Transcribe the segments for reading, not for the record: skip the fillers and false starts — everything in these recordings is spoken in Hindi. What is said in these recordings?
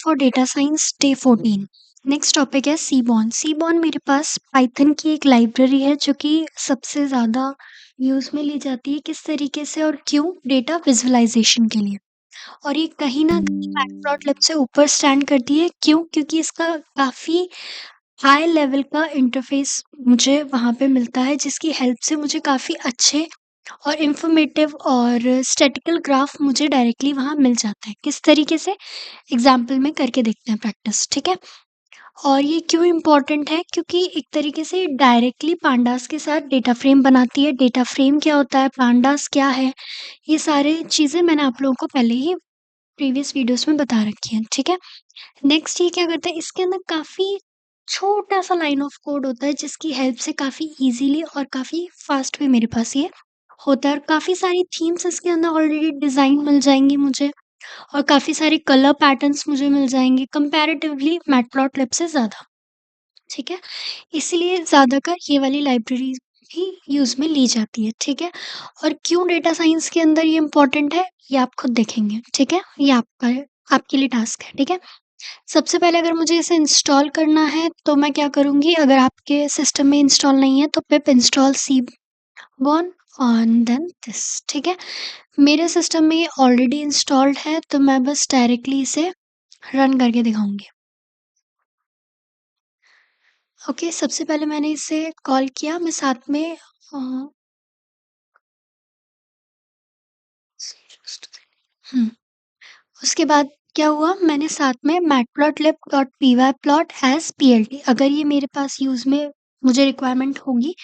For data science day 14। Next topic है सीबॉन। सीबॉन मेरे पास पाइथन की एक लाइब्रेरी है जो कि सबसे ज़्यादा यूज़ में ली जाती है। किस तरीके से और क्यों? डेटा विजुअलाइजेशन के लिए। और ये कहीं न कहीं मैटप्लॉटलिब से ऊपर स्टैंड करती है। क्यों? क्योंकि इसका काफ़ी हाई लेवल का इंटरफ़ेस मुझे वहाँ पे मिलता है, जिसकी हेल्प से मुझे काफ़ी अच्छे और इन्फॉर्मेटिव और स्टैटिकल ग्राफ मुझे डायरेक्टली वहाँ मिल जाता है। किस तरीके से? एग्ज़ाम्पल में करके देखते हैं प्रैक्टिस, ठीक है? और ये क्यों इम्पोर्टेंट है? क्योंकि एक तरीके से डायरेक्टली पांडास के साथ डेटा फ्रेम बनाती है। डेटा फ्रेम क्या होता है? पांडास क्या है? ये सारी चीज़ें मैंने आप लोगों को पहले ही प्रीवियस वीडियोज़ में बता रखी हैं, ठीक है? नेक्स्ट ये क्या करता है, इसके अंदर काफ़ी छोटा-सा लाइन ऑफ कोड होता है, जिसकी हेल्प से काफ़ी ईज़िली और काफ़ी फ़ास्ट वे मेरे पास ये होता है। और काफ़ी सारी थीम्स इसके अंदर ऑलरेडी डिज़ाइन मिल जाएँगी मुझे, और काफ़ी सारे कलर पैटर्न्स मुझे मिल जाएँगे कंपैरेटिवली मैटप्लॉटलिब से ज़्यादा, ठीक है? इसीलिए ज़्यादातर ये वाली लाइब्रेरी ही यूज़ में ली जाती है, ठीक है? और क्यों डेटा साइंस के अंदर ये इम्पोर्टेंट है, ये आप खुद देखेंगे, ठीक है? ये आपके लिए टास्क है, ठीक है? सबसे पहले अगर मुझे इसे इंस्टॉल करना है तो मैं क्या करूँगी, अगर आपके सिस्टम में इंस्टॉल नहीं है तो pip install seaborn and then this, ठीक है? मेरे सिस्टम में ये ऑलरेडी इंस्टॉल्ड है, तो मैं बस डायरेक्टली इसे रन करके दिखाऊँगी। ओके, सबसे पहले मैंने इसे कॉल किया, मैं साथ में हुँ, उसके बाद क्या हुआ, मैंने साथ में मैटप्लॉटलिब.py प्लॉट एज़ पीएलटी, अगर ये मेरे पास यूज़ में मुझे रिक्वायरमेंट होगी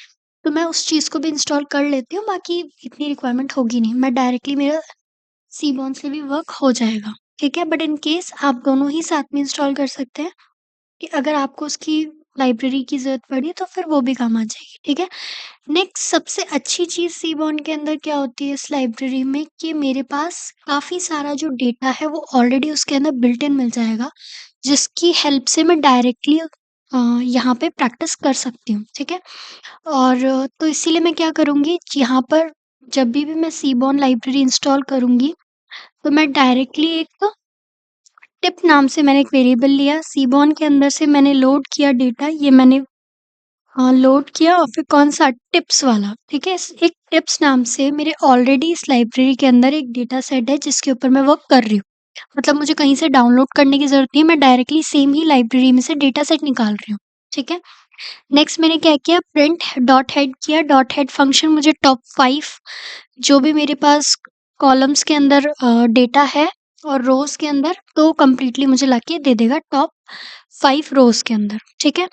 तो मैं उस चीज़ को भी इंस्टॉल कर लेती हूँ, बाकी इतनी रिक्वायरमेंट होगी नहीं। मैं डायरेक्टली मेरा सीबॉन से भी वर्क हो जाएगा, ठीक है? बट इन केस आप दोनों ही साथ में इंस्टॉल कर सकते हैं, कि अगर आपको उसकी लाइब्रेरी की ज़रूरत पड़ी तो फिर वो भी काम आ जाएगी, ठीक है? नेक्स्ट सबसे अच्छी चीज़ सीबॉन के अंदर क्या होती है इस लाइब्रेरी में, कि मेरे पास काफ़ी सारा जो डेटा है वो ऑलरेडी उसके अंदर बिल्ट इन मिल जाएगा, जिसकी हेल्प से मैं डायरेक्टली यहाँ पे प्रैक्टिस कर सकती हूँ, ठीक है? और तो इसीलिए मैं क्या करूँगी, यहाँ पर जब भी मैं सीबॉन लाइब्रेरी इंस्टॉल करूँगी, तो मैं डायरेक्टली एक टिप नाम से मैंने एक वेरिएबल लिया, सीबॉन के अंदर से मैंने लोड किया डेटा, ये मैंने लोड किया, और फिर कौन-सा टिप्स वाला, ठीक है? इस एक टिप्स नाम से मेरे ऑलरेडी इस लाइब्रेरी के अंदर एक डेटा सेट है, जिसके ऊपर मैं वर्क कर रही हूँ। मतलब मुझे कहीं से डाउनलोड करने की ज़रूरत नहीं है, मैं डायरेक्टली सेम ही लाइब्रेरी में से डेटा सेट निकाल रही हूँ, ठीक है? नेक्स्ट मैंने क्या किया, प्रिंट डॉट हेड किया। डॉट हेड फंक्शन मुझे टॉप 5 जो भी मेरे पास कॉलम्स के अंदर डेटा है और रोज़ के अंदर, तो कंप्लीटली मुझे लाके दे देगा टॉप 5 रोज़ के अंदर, ठीक है?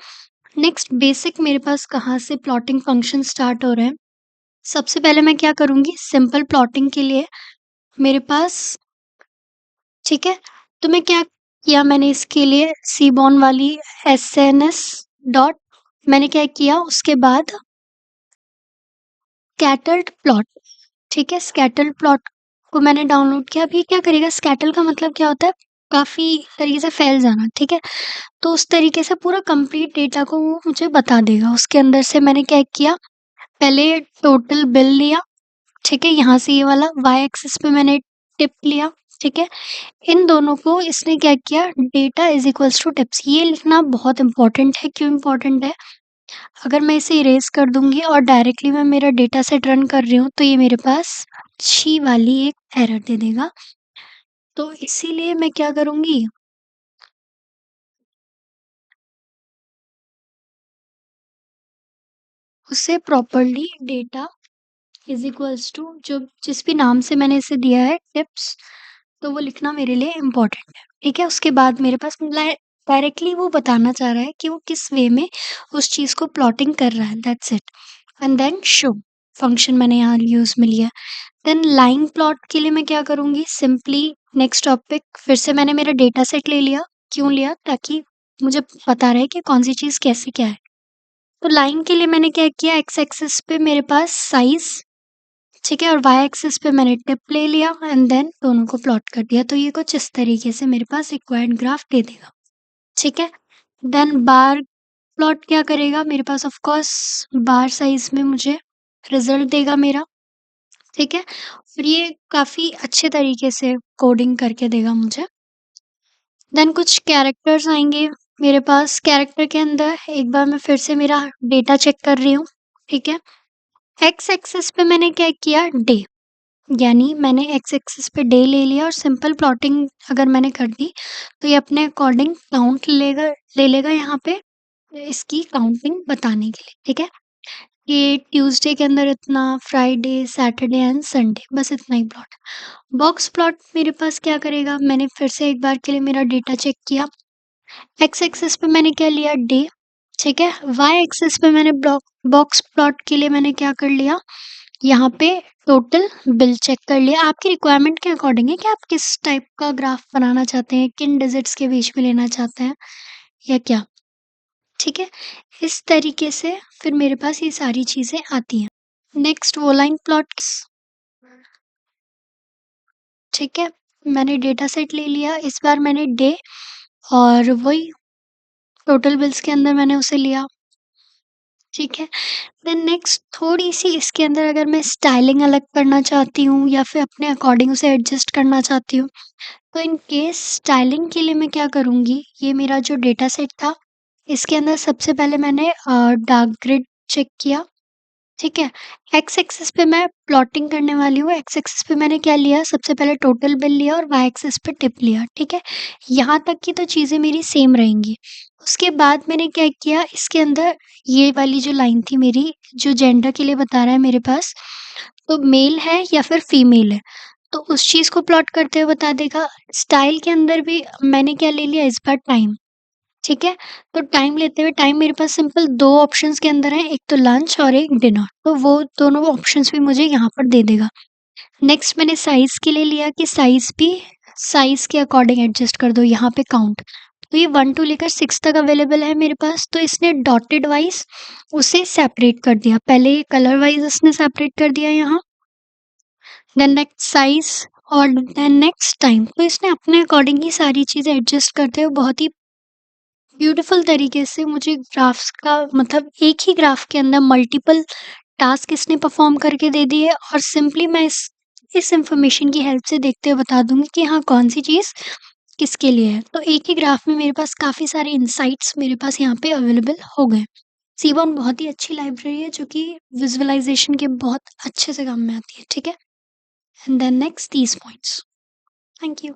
नेक्स्ट बेसिक मेरे पास कहाँ से प्लॉटिंग फंक्शन स्टार्ट हो रहे हैं। सबसे पहले मैं क्या करूँगी, सिंपल प्लॉटिंग के लिए मेरे पास, ठीक है? तो मैं क्या किया, मैंने इसके लिए सीबॉन वाली एसएनएस डॉट, मैंने क्या किया उसके बाद स्कैटर्ड प्लॉट, ठीक है? स्कैटर्ड प्लॉट को मैंने डाउनलोड किया। अब ये क्या करेगा, स्कैटर का मतलब क्या होता है? काफ़ी तरीके से फैल जाना, ठीक है? तो उस तरीके से पूरा कंप्लीट डेटा को वो मुझे बता देगा। उसके अंदर से मैंने क्या किया, पहले टोटल बिल लिया, ठीक है? यहाँ से ये वाला वाई एक्सिस पे मैंने टिप लिया, ठीक है? इन दोनों को इसने क्या किया, data is equals to tips, ये लिखना बहुत इम्पोर्टेंट है। क्यों इम्पोर्टेंट है? अगर मैं इसे इरेज़ कर दूँगी और डायरेक्टली मैं मेरा डेटा सेट रन कर रही हूँ, तो ये मेरे पास अच्छी वाली एक एरर दे देगा। तो इसीलिए मैं क्या करूँगी, उसे properly data is equals to जो जिस भी नाम से मैंने इसे दिया है टिप्स, तो वो लिखना मेरे लिए इम्पोर्टेंट है, ठीक है? उसके बाद मेरे पास डायरेक्टली वो बताना चाह रहा है कि वो किस वे में उस चीज़ को प्लॉटिंग कर रहा है, that's it. And then show function मैंने यहाँ यूज़ में लिया। देन लाइन प्लॉट के लिए मैं क्या करूँगी, सिंपली नेक्स्ट टॉपिक फिर से मैंने मेरा डेटा सेट ले लिया। क्यों लिया? ताकि मुझे पता रहे कि कौन सी चीज़ कैसे क्या है। तो लाइन के लिए मैंने क्या किया, एक्स एक्सिस पे मेरे पास साइज़, ठीक है? और वाई एक्सिस पे मैंने टिप ले लिया एंड देन दोनों को प्लॉट कर दिया। तो ये कुछ इस तरीके से मेरे पास रिक्वायर्ड ग्राफ दे देगा, ठीक है? देन बार प्लॉट क्या करेगा, मेरे पास ऑफ कोर्स बार साइज़ में मुझे रिज़ल्ट देगा मेरा, ठीक है? फिर ये काफ़ी अच्छे तरीके से कोडिंग करके देगा मुझे। देन कुछ कैरेक्टर्स आएँगे मेरे पास, कैरेक्टर के अंदर एक बार मैं फिर से मेरा डेटा चेक कर रही हूँ, ठीक है? एक्स एक्सिस पे मैंने क्या किया डे, यानी मैंने एक्स एक्सिस पे डे ले लिया और सिंपल प्लॉटिंग अगर मैंने कर दी, तो ये अपने अकॉर्डिंग काउंट ले लेगा यहाँ पे इसकी काउंटिंग बताने के लिए, ठीक है? ये ट्यूसडे के अंदर इतना, फ्राइडे, सैटरडे एंड संडे, बस इतना ही प्लॉट। बॉक्स प्लॉट मेरे पास क्या करेगा, मैंने फिर से एक बार के लिए मेरा डेटा चेक किया। एक्स एक्सिस पे मैंने क्या लिया डे, ठीक है? वाई एक्सिस पे मैंने बॉक्स प्लॉट के लिए मैंने क्या कर लिया, यहाँ पे टोटल बिल चेक कर लिया। आपकी रिक्वायरमेंट के अकॉर्डिंग है कि आप किस टाइप का ग्राफ बनाना चाहते हैं, किन डिजिट्स के बीच में लेना चाहते हैं या क्या, ठीक है? इस तरीके से फिर मेरे पास ये सारी चीज़ें आती हैं। नेक्स्ट वो लाइन प्लॉट्स, ठीक है? मैंने डेटा सेट ले लिया, इस बार मैंने डे और वही टोटल बिल्स के अंदर मैंने उसे लिया, ठीक है? देन नेक्स्ट थोड़ी-सी इसके अंदर अगर मैं स्टाइलिंग अलग करना चाहती हूँ या फिर अपने अकॉर्डिंग उसे एडजस्ट करना चाहती हूँ, तो इन केस स्टाइलिंग के लिए मैं क्या करूँगी, ये मेरा जो डेटा सेट था, इसके अंदर सबसे पहले मैंने डार्क ग्रिड चेक किया, ठीक है? एक्स एक्सिस पे मैं प्लॉटिंग करने वाली हूँ, एक्स एक्सिस पे मैंने क्या लिया, सबसे पहले टोटल बिल लिया और वाई एक्सिस पे टिप लिया, ठीक है? यहाँ तक की तो चीज़ें मेरी सेम रहेंगी। उसके बाद मैंने क्या किया, इसके अंदर ये वाली जो लाइन थी मेरी, जो जेंडर के लिए बता रहा है मेरे पास, तो मेल है या फिर फीमेल है, तो उस चीज़ को प्लॉट करते हुए बता देगा। स्टाइल के अंदर भी मैंने क्या ले लिया इस बार टाइम, ठीक है? तो टाइम लेते हुए टाइम मेरे पास सिंपल 2 ऑप्शंस के अंदर है, एक तो लंच और एक डिनर, तो वो दोनों ऑप्शंस भी मुझे यहाँ पर दे देगा। नेक्स्ट मैंने साइज़ के लिए लिया कि साइज़ भी साइज़ के अकॉर्डिंग एडजस्ट कर दो यहाँ पे काउंट। तो ये 1 टू लेकर 6 तक अवेलेबल है मेरे पास, तो इसने डॉटेड वाइज़ उसे सेपरेट कर दिया। पहले कलर वाइज़ इसने सेपरेट कर दिया यहाँ, देन नेक्स्ट साइज़ और देन नेक्स्ट टाइम। तो इसने अपने अकॉर्डिंग ही सारी चीज़ें एडजस्ट करते हुए बहुत ही ब्यूटीफुल तरीके से मुझे ग्राफ्स का मतलब एक ही ग्राफ के अंदर मल्टीपल टास्क इसने परफॉर्म करके दे दिए और सिंपली मैं इस इंफॉर्मेशन की हेल्प से देखते हुए बता दूंगी कि हाँ कौन सी चीज़ किसके लिए है। तो एक ही ग्राफ में मेरे पास काफ़ी सारे इंसाइट्स मेरे पास यहाँ पे अवेलेबल हो गए। सीबॉन बहुत ही अच्छी लाइब्रेरी है जो कि विजुअलाइजेशन के बहुत अच्छे से काम में आती है, ठीक है? And then next these points. Thank you.